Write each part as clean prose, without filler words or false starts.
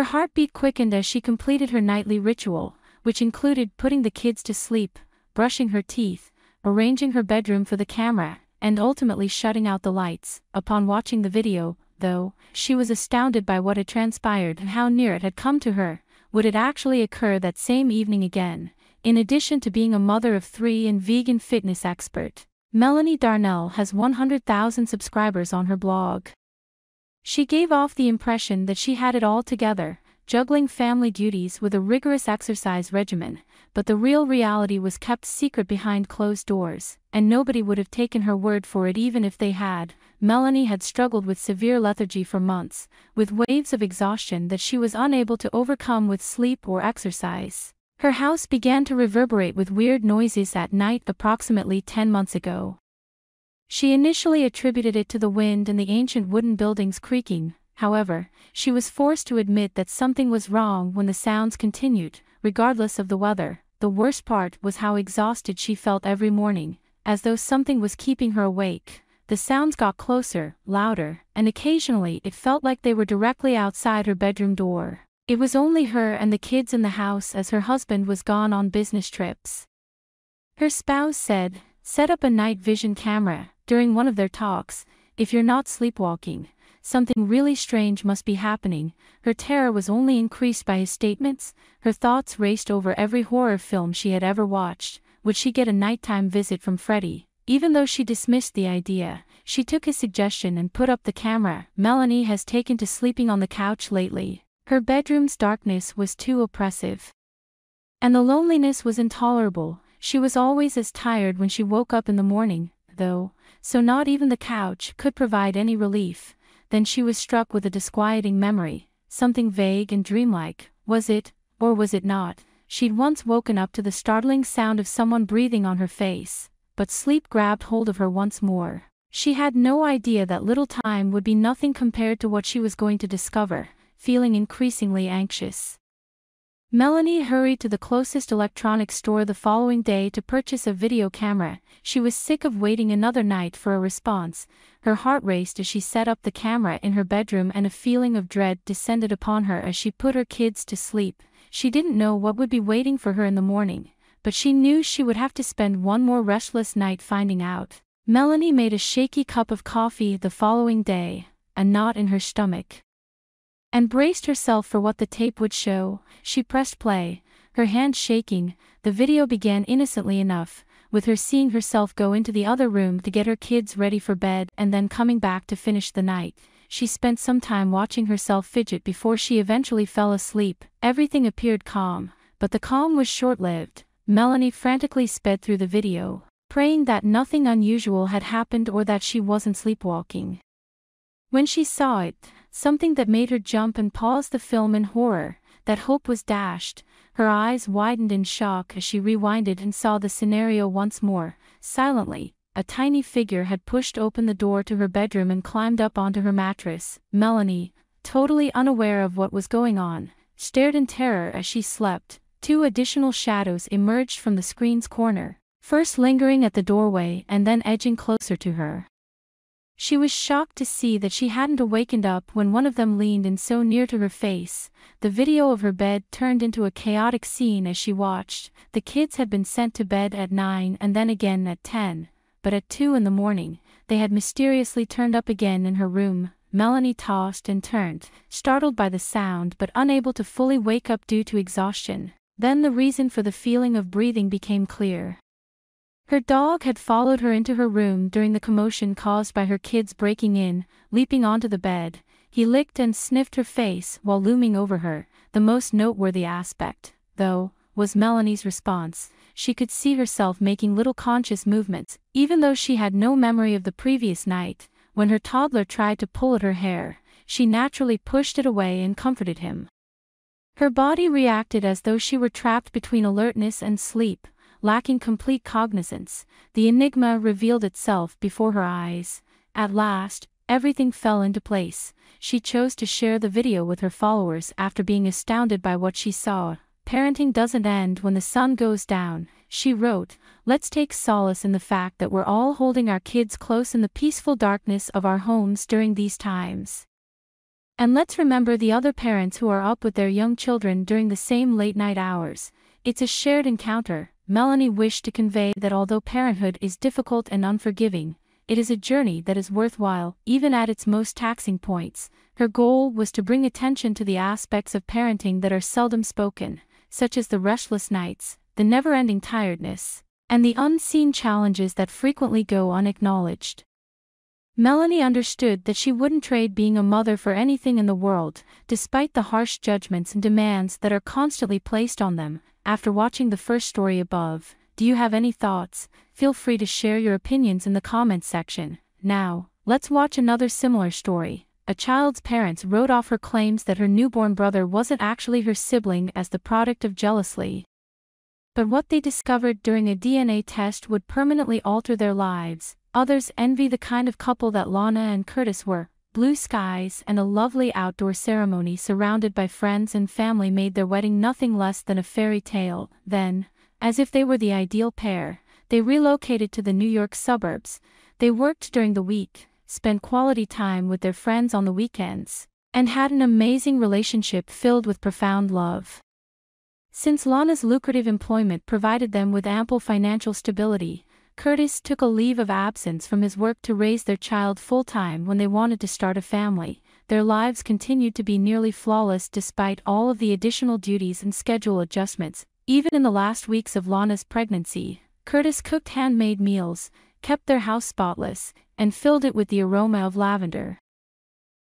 Her heartbeat quickened as she completed her nightly ritual, which included putting the kids to sleep, brushing her teeth, arranging her bedroom for the camera, and ultimately shutting out the lights. Upon watching the video, though, she was astounded by what had transpired and how near it had come to her. Would it actually occur that same evening again? In addition to being a mother of 3 and vegan fitness expert, Melanie Darnell has 100,000 subscribers on her blog. She gave off the impression that she had it all together, juggling family duties with a rigorous exercise regimen, but the real reality was kept secret behind closed doors, and nobody would have taken her word for it even if they had. Melanie had struggled with severe lethargy for months, with waves of exhaustion that she was unable to overcome with sleep or exercise. Her house began to reverberate with weird noises at night approximately 10 months ago. She initially attributed it to the wind and the ancient wooden buildings creaking. However, she was forced to admit that something was wrong when the sounds continued, regardless of the weather. The worst part was how exhausted she felt every morning, as though something was keeping her awake. The sounds got closer, louder, and occasionally it felt like they were directly outside her bedroom door. It was only her and the kids in the house as her husband was gone on business trips. Her spouse said, "Set up a night vision camera." During one of their talks, "If you're not sleepwalking, something really strange must be happening." Her terror was only increased by his statements. Her thoughts raced over every horror film she had ever watched. Would she get a nighttime visit from Freddy? Even though she dismissed the idea, she took his suggestion and put up the camera. Melanie has taken to sleeping on the couch lately. Her bedroom's darkness was too oppressive, and the loneliness was intolerable. She was always as tired when she woke up in the morning, though, so not even the couch could provide any relief. Then she was struck with a disquieting memory, something vague and dreamlike. Was it, or was it not? She'd once woken up to the startling sound of someone breathing on her face, but sleep grabbed hold of her once more. She had no idea that little time would be nothing compared to what she was going to discover, feeling increasingly anxious. Melanie hurried to the closest electronics store the following day to purchase a video camera. She was sick of waiting another night for a response. Her heart raced as she set up the camera in her bedroom, and a feeling of dread descended upon her as she put her kids to sleep. She didn't know what would be waiting for her in the morning, but she knew she would have to spend one more restless night finding out. Melanie made a shaky cup of coffee the following day, a knot in her stomach, and braced herself for what the tape would show. She pressed play, her hand shaking. The video began innocently enough, with her seeing herself go into the other room to get her kids ready for bed and then coming back to finish the night. She spent some time watching herself fidget before she eventually fell asleep. Everything appeared calm, but the calm was short-lived. Melanie frantically sped through the video, praying that nothing unusual had happened or that she wasn't sleepwalking. When she saw it, something that made her jump and pause the film in horror, that hope was dashed. Her eyes widened in shock as she rewinded and saw the scenario once more. Silently, a tiny figure had pushed open the door to her bedroom and climbed up onto her mattress. Melanie, totally unaware of what was going on, stared in terror as she slept. 2 additional shadows emerged from the screen's corner, first lingering at the doorway and then edging closer to her. She was shocked to see that she hadn't awakened up when one of them leaned in so near to her face. The video of her bed turned into a chaotic scene as she watched. The kids had been sent to bed at 9 and then again at 10, but at 2 in the morning, they had mysteriously turned up again in her room. Melanie tossed and turned, startled by the sound but unable to fully wake up due to exhaustion. Then the reason for the feeling of breathing became clear. Her dog had followed her into her room during the commotion caused by her kids breaking in. Leaping onto the bed, he licked and sniffed her face while looming over her. The most noteworthy aspect, though, was Melanie's response. She could see herself making little conscious movements, even though she had no memory of the previous night. When her toddler tried to pull at her hair, she naturally pushed it away and comforted him. Her body reacted as though she were trapped between alertness and sleep, lacking complete cognizance. The enigma revealed itself before her eyes. At last, everything fell into place. She chose to share the video with her followers after being astounded by what she saw. "Parenting doesn't end when the sun goes down," she wrote. "Let's take solace in the fact that we're all holding our kids close in the peaceful darkness of our homes during these times." And let's remember the other parents who are up with their young children during the same late-night hours. It's a shared encounter. Melanie wished to convey that although parenthood is difficult and unforgiving, it is a journey that is worthwhile, even at its most taxing points. Her goal was to bring attention to the aspects of parenting that are seldom spoken, such as the restless nights, the never-ending tiredness, and the unseen challenges that frequently go unacknowledged. Melanie understood that she wouldn't trade being a mother for anything in the world, despite the harsh judgments and demands that are constantly placed on them. After watching the first story above, do you have any thoughts? Feel free to share your opinions in the comments section. Now, let's watch another similar story. A child's parents wrote off her claims that her newborn brother wasn't actually her sibling as the product of jealousy. But what they discovered during a DNA test would permanently alter their lives. Others envy the kind of couple that Lana and Curtis were. Blue skies and a lovely outdoor ceremony surrounded by friends and family made their wedding nothing less than a fairy tale. Then, as if they were the ideal pair, they relocated to the New York suburbs. They worked during the week, spent quality time with their friends on the weekends, and had an amazing relationship filled with profound love. Since Lana's lucrative employment provided them with ample financial stability, Curtis took a leave of absence from his work to raise their child full-time when they wanted to start a family. Their lives continued to be nearly flawless despite all of the additional duties and schedule adjustments. Even in the last weeks of Lana's pregnancy, Curtis cooked handmade meals, kept their house spotless, and filled it with the aroma of lavender.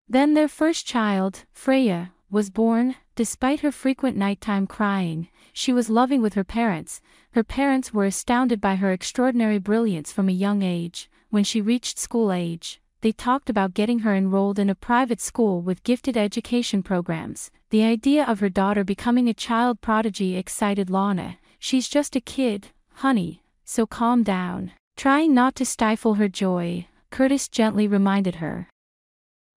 Then their first child, Freya, was born. Despite her frequent nighttime crying, she was loving with her parents. Her parents were astounded by her extraordinary brilliance from a young age. When she reached school age, they talked about getting her enrolled in a private school with gifted education programs. The idea of her daughter becoming a child prodigy excited Lana. "She's just a kid, honey, so calm down." Trying not to stifle her joy, Curtis gently reminded her,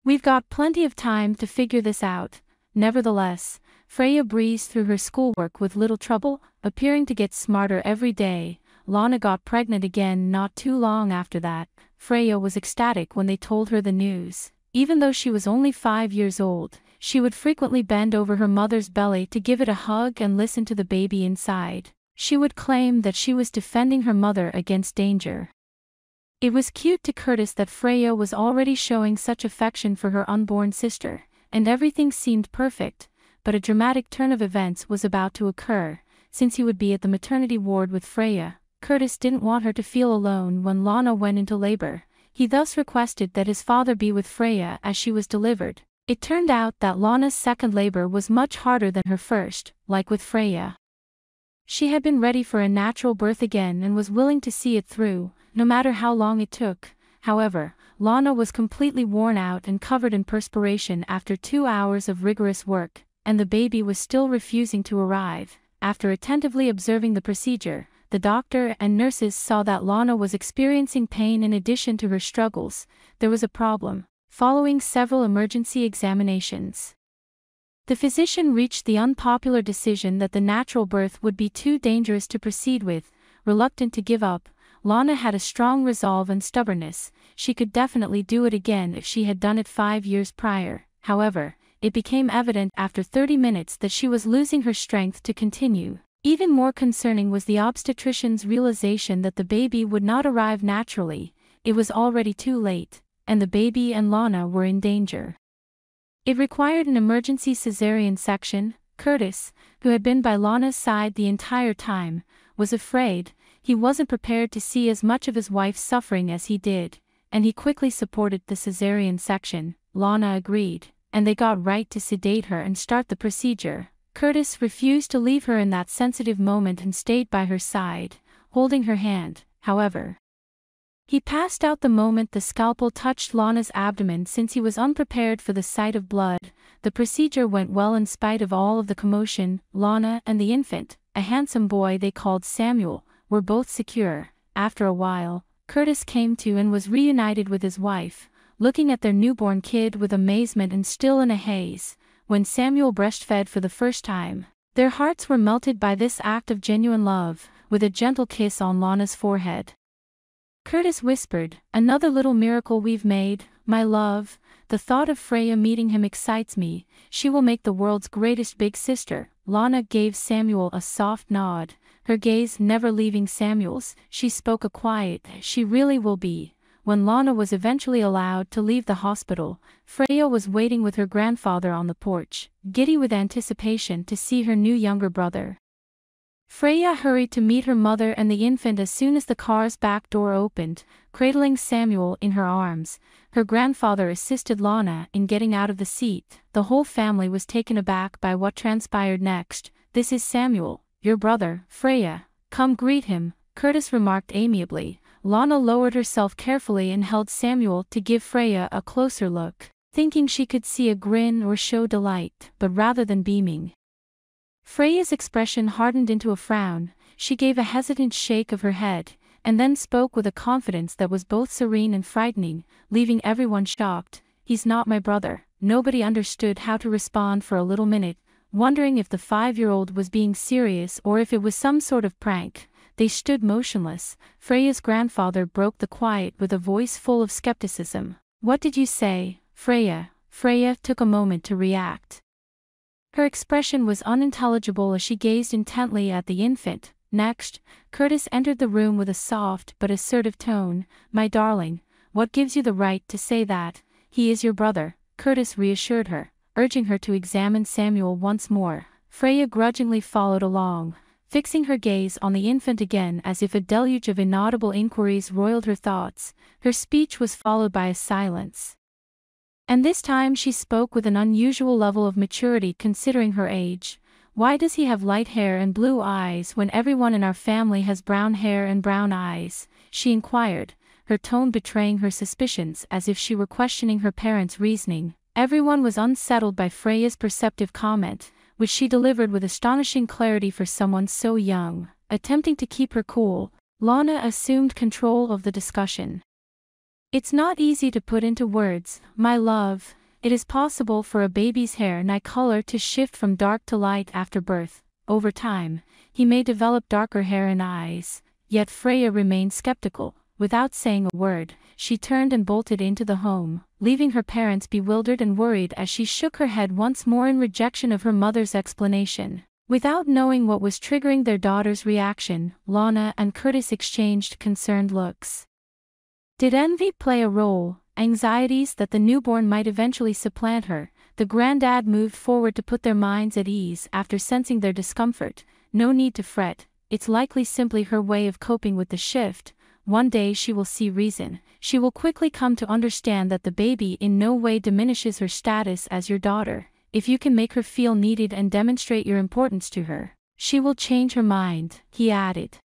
"We've got plenty of time to figure this out." Nevertheless, Freya breezed through her schoolwork with little trouble, appearing to get smarter every day. Lana got pregnant again not too long after that. Freya was ecstatic when they told her the news. Even though she was only 5 years old, she would frequently bend over her mother's belly to give it a hug and listen to the baby inside. She would claim that she was defending her mother against danger. It was cute to Curtis that Freya was already showing such affection for her unborn sister, and everything seemed perfect, but a dramatic turn of events was about to occur. Since he would be at the maternity ward with Freya, Curtis didn't want her to feel alone when Lana went into labor. He thus requested that his father be with Freya as she was delivered. It turned out that Lana's second labor was much harder than her first. Like with Freya, she had been ready for a natural birth again and was willing to see it through, no matter how long it took. However, Lana was completely worn out and covered in perspiration after 2 hours of rigorous work, and the baby was still refusing to arrive. After attentively observing the procedure, the doctor and nurses saw that Lana was experiencing pain in addition to her struggles. There was a problem. Following several emergency examinations, the physician reached the unpopular decision that the natural birth would be too dangerous to proceed with. Reluctant to give up, Lana had a strong resolve and stubbornness. She could definitely do it again if she had done it 5 years prior. However, it became evident after 30 minutes that she was losing her strength to continue. Even more concerning was the obstetrician's realization that the baby would not arrive naturally. It was already too late, and the baby and Lana were in danger. It required an emergency cesarean section. Curtis, who had been by Lana's side the entire time, was afraid. He wasn't prepared to see as much of his wife's suffering as he did, and he quickly supported the cesarean section. Lana agreed, and they got right to sedate her and start the procedure. Curtis refused to leave her in that sensitive moment and stayed by her side, holding her hand. However, he passed out the moment the scalpel touched Lana's abdomen since he was unprepared for the sight of blood. The procedure went well in spite of all of the commotion. Lana and the infant, a handsome boy they called Samuel, were both secure. After a while, Curtis came to and was reunited with his wife, looking at their newborn kid with amazement and still in a haze. When Samuel breastfed for the first time, their hearts were melted by this act of genuine love. With a gentle kiss on Lana's forehead, Curtis whispered, "Another little miracle we've made." my love. The thought of Freya meeting him excites me. She will make the world's greatest big sister." Lana gave Samuel a soft nod, her gaze never leaving Samuel's. She spoke a quiet, "She really will be." When Lana was eventually allowed to leave the hospital, Freya was waiting with her grandfather on the porch, giddy with anticipation to see her new younger brother. Freya hurried to meet her mother and the infant as soon as the car's back door opened, cradling Samuel in her arms. Her grandfather assisted Lana in getting out of the seat. The whole family was taken aback by what transpired next. "This is Samuel, your brother, Freya. Come greet him," Curtis remarked amiably. Lana lowered herself carefully and held Samuel to give Freya a closer look, thinking she could see a grin or show delight, but rather than beaming. Freya's expression hardened into a frown. She gave a hesitant shake of her head, and then spoke with a confidence that was both serene and frightening, leaving everyone shocked. "He's not my brother." Nobody understood how to respond for a little minute, wondering if the 5-year-old was being serious or if it was some sort of prank. They stood motionless. Freya's grandfather broke the quiet with a voice full of skepticism. "What did you say, Freya?" Freya took a moment to react. Her expression was unintelligible as she gazed intently at the infant. Next, Curtis entered the room with a soft but assertive tone. "My darling, what gives you the right to say that? He is your brother," Curtis reassured her, urging her to examine Samuel once more. Freya grudgingly followed along, fixing her gaze on the infant again as if a deluge of inaudible inquiries roiled her thoughts. Her speech was followed by a silence. And this time she spoke with an unusual level of maturity considering her age. "Why does he have light hair and blue eyes when everyone in our family has brown hair and brown eyes?" she inquired, her tone betraying her suspicions as if she were questioning her parents' reasoning. Everyone was unsettled by Freya's perceptive comment, which she delivered with astonishing clarity for someone so young. Attempting to keep her cool, Lana assumed control of the discussion. "It's not easy to put into words, my love. It is possible for a baby's hair and eye color to shift from dark to light after birth. Over time, he may develop darker hair and eyes." Yet Freya remained skeptical. Without saying a word, she turned and bolted into the home, leaving her parents bewildered and worried as she shook her head once more in rejection of her mother's explanation. Without knowing what was triggering their daughter's reaction, Lana and Curtis exchanged concerned looks. Did envy play a role? Anxieties that the newborn might eventually supplant her? The granddad moved forward to put their minds at ease after sensing their discomfort. "No need to fret, it's likely simply her way of coping with the shift. One day she will see reason. She will quickly come to understand that the baby in no way diminishes her status as your daughter. If you can make her feel needed and demonstrate your importance to her, she will change her mind," he added,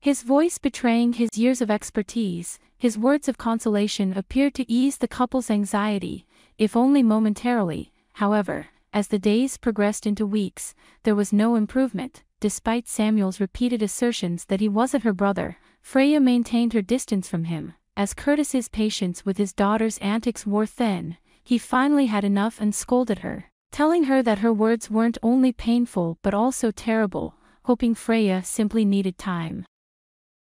his voice betraying his years of expertise. His words of consolation appeared to ease the couple's anxiety, if only momentarily. However, as the days progressed into weeks, there was no improvement. Despite Samuel's repeated assertions that he wasn't her brother, Freya maintained her distance from him. As Curtis's patience with his daughter's antics wore thin, he finally had enough and scolded her, telling her that her words weren't only painful but also terrible, hoping Freya simply needed time.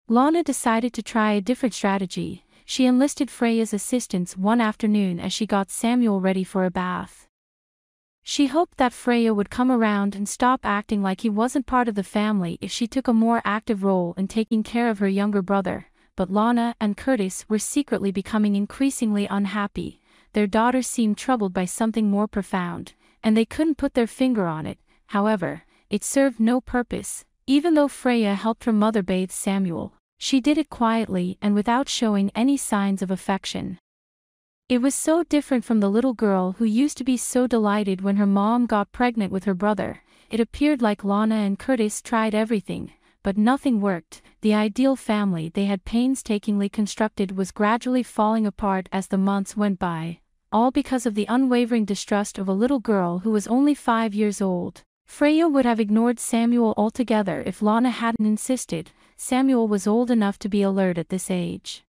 Lana decided to try a different strategy. She enlisted Freya's assistance one afternoon as she got Samuel ready for a bath. She hoped that Freya would come around and stop acting like he wasn't part of the family if she took a more active role in taking care of her younger brother. But Lana and Curtis were secretly becoming increasingly unhappy. Their daughter seemed troubled by something more profound, and they couldn't put their finger on it. However, it served no purpose. Even though Freya helped her mother bathe Samuel, she did it quietly and without showing any signs of affection. It was so different from the little girl who used to be so delighted when her mom got pregnant with her brother. It appeared like Lana and Curtis tried everything, but nothing worked. The ideal family they had painstakingly constructed was gradually falling apart as the months went by, all because of the unwavering distrust of a little girl who was only 5 years old. Freya would have ignored Samuel altogether if Lana hadn't insisted. Samuel was old enough to be alert at this age,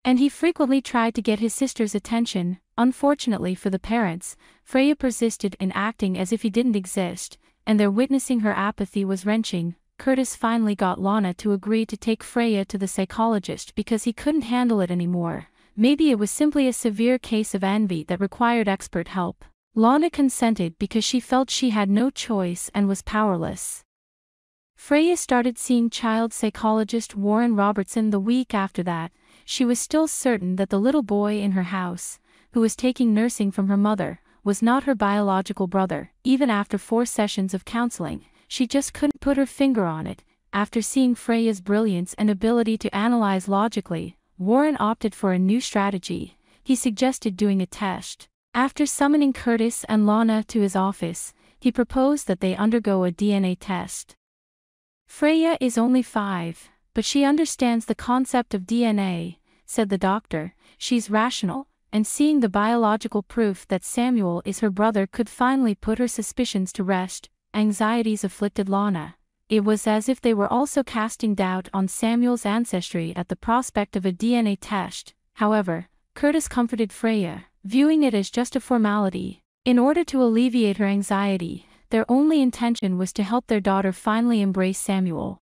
and he frequently tried to get his sister's attention. Unfortunately for the parents, Freya persisted in acting as if he didn't exist, and their witnessing her apathy was wrenching. Curtis finally got Lana to agree to take Freya to the psychologist because he couldn't handle it anymore. Maybe it was simply a severe case of envy that required expert help. Lana consented because she felt she had no choice and was powerless. Freya started seeing child psychologist Warren Robertson the week after that. She was still certain that the little boy in her house, who was taking nursing from her mother, was not her biological brother. Even after 4 sessions of counseling, she just couldn't put her finger on it. After seeing Freya's brilliance and ability to analyze logically, Warren opted for a new strategy. He suggested doing a test. After summoning Curtis and Lana to his office, he proposed that they undergo a DNA test. Freya is only 5, but she understands the concept of DNA, said the doctor. She's rational, and seeing the biological proof that Samuel is her brother could finally put her suspicions to rest. Anxieties afflicted Lana. It was as if they were also casting doubt on Samuel's ancestry at the prospect of a DNA test. However, Curtis comforted Freya, viewing it as just a formality. In order to alleviate her anxiety, their only intention was to help their daughter finally embrace Samuel.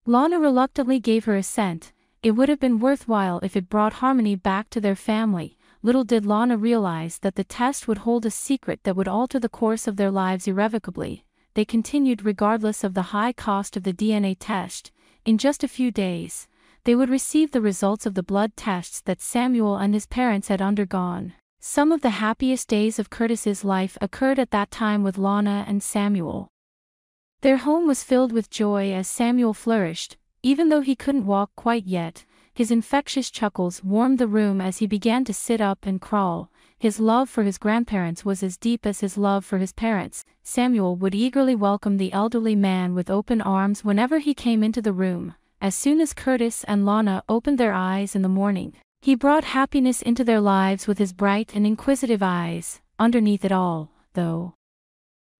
Lana reluctantly gave her assent. It would have been worthwhile if it brought harmony back to their family. Little did Lana realize that the test would hold a secret that would alter the course of their lives irrevocably. They continued regardless of the high cost of the DNA test. In just a few days, they would receive the results of the blood tests that Samuel and his parents had undergone. Some of the happiest days of Curtis's life occurred at that time with Lana and Samuel. Their home was filled with joy as Samuel flourished. Even though he couldn't walk quite yet, his infectious chuckles warmed the room as he began to sit up and crawl. His love for his grandparents was as deep as his love for his parents. Samuel would eagerly welcome the elderly man with open arms whenever he came into the room. As soon as Curtis and Lana opened their eyes in the morning, he brought happiness into their lives with his bright and inquisitive eyes. Underneath it all, though,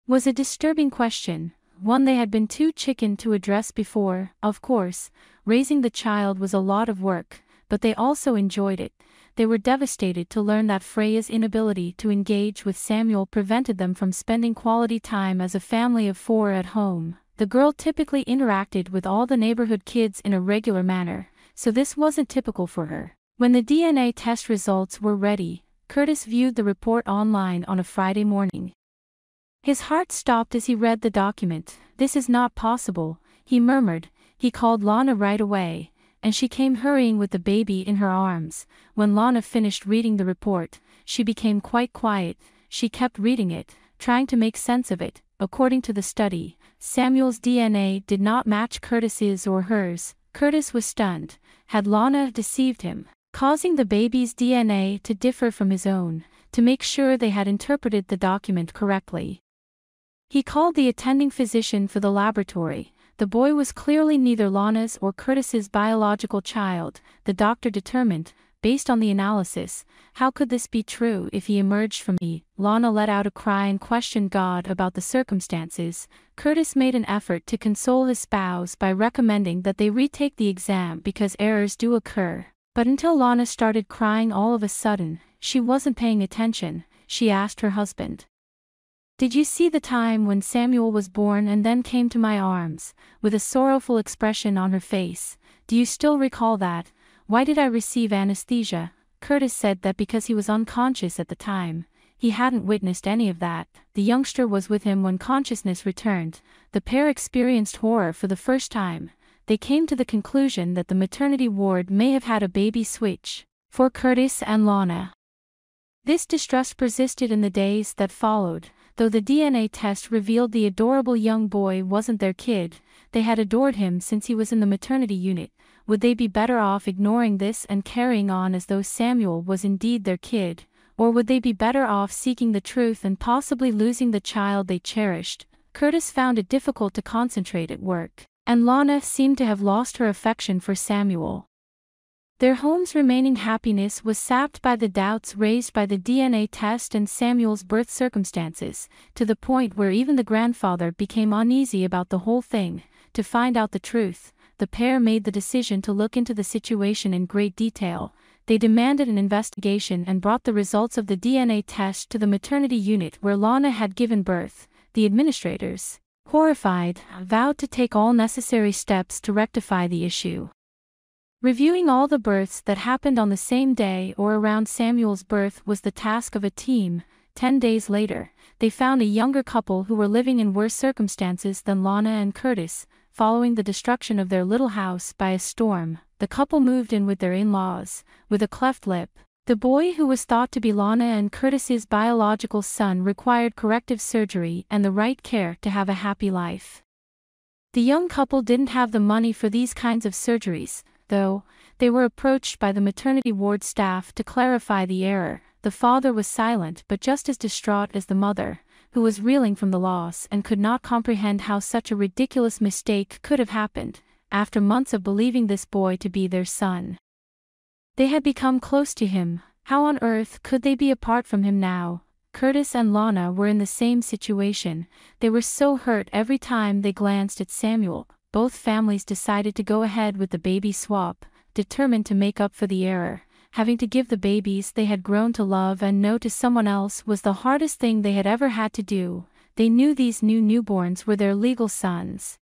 was a disturbing question, one they had been too chicken to address before. Of course, raising the child was a lot of work, but they also enjoyed it. They were devastated to learn that Freya's inability to engage with Samuel prevented them from spending quality time as a family of 4 at home. The girl typically interacted with all the neighborhood kids in a regular manner, so this wasn't typical for her. When the DNA test results were ready, Curtis viewed the report online on a Friday morning. His heart stopped as he read the document. "This is not possible," he murmured. He called Lana right away, and she came hurrying with the baby in her arms. When Lana finished reading the report, she became quite quiet. She kept reading it, trying to make sense of it. According to the study, Samuel's DNA did not match Curtis's or hers. Curtis was stunned. Had Lana deceived him, causing the baby's DNA to differ from his own? To make sure they had interpreted the document correctly, he called the attending physician for the laboratory. The boy was clearly neither Lana's or Curtis's biological child, the doctor determined, based on the analysis. How could this be true if he emerged from me? Lana let out a cry and questioned God about the circumstances. Curtis made an effort to console his spouse by recommending that they retake the exam because errors do occur. But until Lana started crying all of a sudden, she wasn't paying attention. She asked her husband, "Did you see the time when Samuel was born and then came to my arms, with a sorrowful expression on her face? Do you still recall that? Why did I receive anesthesia?" Curtis said that because he was unconscious at the time. He hadn't witnessed any of that. The youngster was with him when consciousness returned. The pair experienced horror for the first time. They came to the conclusion that the maternity ward may have had a baby switch for Curtis and Lana. This distrust persisted in the days that followed. Though the DNA test revealed the adorable young boy wasn't their kid, they had adored him since he was in the maternity unit. Would they be better off ignoring this and carrying on as though Samuel was indeed their kid? Or would they be better off seeking the truth and possibly losing the child they cherished? Curtis found it difficult to concentrate at work, and Lana seemed to have lost her affection for Samuel. Their home's remaining happiness was sapped by the doubts raised by the DNA test and Samuel's birth circumstances, to the point where even the grandfather became uneasy about the whole thing. To find out the truth, the pair made the decision to look into the situation in great detail. They demanded an investigation and brought the results of the DNA test to the maternity unit where Lana had given birth. The administrators, horrified, vowed to take all necessary steps to rectify the issue. Reviewing all the births that happened on the same day or around Samuel's birth was the task of a team. 10 days later, they found a younger couple who were living in worse circumstances than Lana and Curtis. Following the destruction of their little house by a storm, the couple moved in with their in-laws, with a cleft lip. The boy who was thought to be Lana and Curtis's biological son required corrective surgery and the right care to have a happy life. The young couple didn't have the money for these kinds of surgeries, though. They were approached by the maternity ward staff to clarify the error. The father was silent but just as distraught as the mother, who was reeling from the loss and could not comprehend how such a ridiculous mistake could have happened, after months of believing this boy to be their son. They had become close to him. How on earth could they be apart from him now? Curtis and Lana were in the same situation. They were so hurt every time they glanced at Samuel. Both families decided to go ahead with the baby swap, determined to make up for the error. Having to give the babies they had grown to love and know to someone else was the hardest thing they had ever had to do. They knew these new newborns were their legal sons,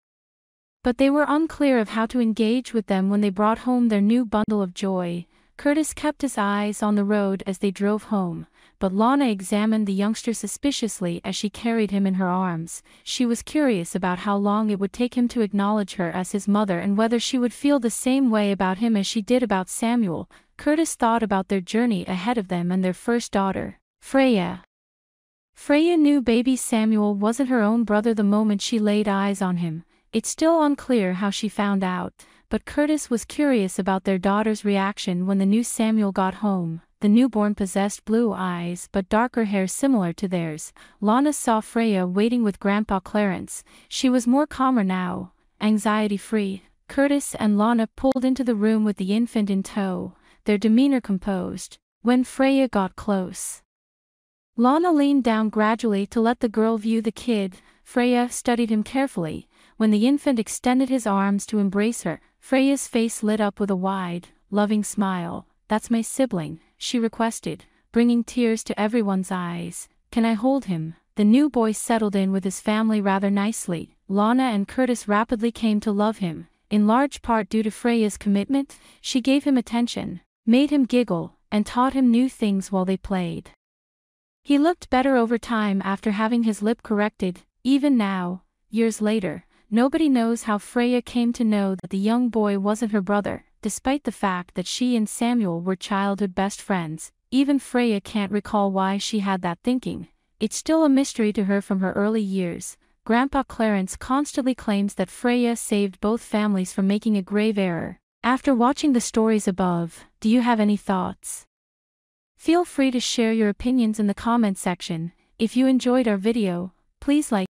but they were unclear of how to engage with them when they brought home their new bundle of joy. Curtis kept his eyes on the road as they drove home, but Lana examined the youngster suspiciously as she carried him in her arms. She was curious about how long it would take him to acknowledge her as his mother and whether she would feel the same way about him as she did about Samuel. Curtis thought about their journey ahead of them and their first daughter, Freya. Freya knew baby Samuel wasn't her own brother the moment she laid eyes on him. It's still unclear how she found out, but Curtis was curious about their daughter's reaction when the new Samuel got home. The newborn possessed blue eyes but darker hair similar to theirs. Lana saw Freya waiting with Grandpa Clarence. She was more calmer now, anxiety-free. Curtis and Lana pulled into the room with the infant in tow, their demeanor composed. When Freya got close, Lana leaned down gradually to let the girl view the kid. Freya studied him carefully. When the infant extended his arms to embrace her, Freya's face lit up with a wide, loving smile. "That's my sibling," she requested, bringing tears to everyone's eyes. "Can I hold him?" The new boy settled in with his family rather nicely. Lana and Curtis rapidly came to love him, in large part due to Freya's commitment. She gave him attention, made him giggle, and taught him new things while they played. He looked better over time after having his lip corrected. Even now, years later, nobody knows how Freya came to know that the young boy wasn't her brother, despite the fact that she and Samuel were childhood best friends. Even Freya can't recall why she had that thinking. It's still a mystery to her from her early years. Grandpa Clarence constantly claims that Freya saved both families from making a grave error. After watching the stories above, do you have any thoughts? Feel free to share your opinions in the comment section. If you enjoyed our video, please like,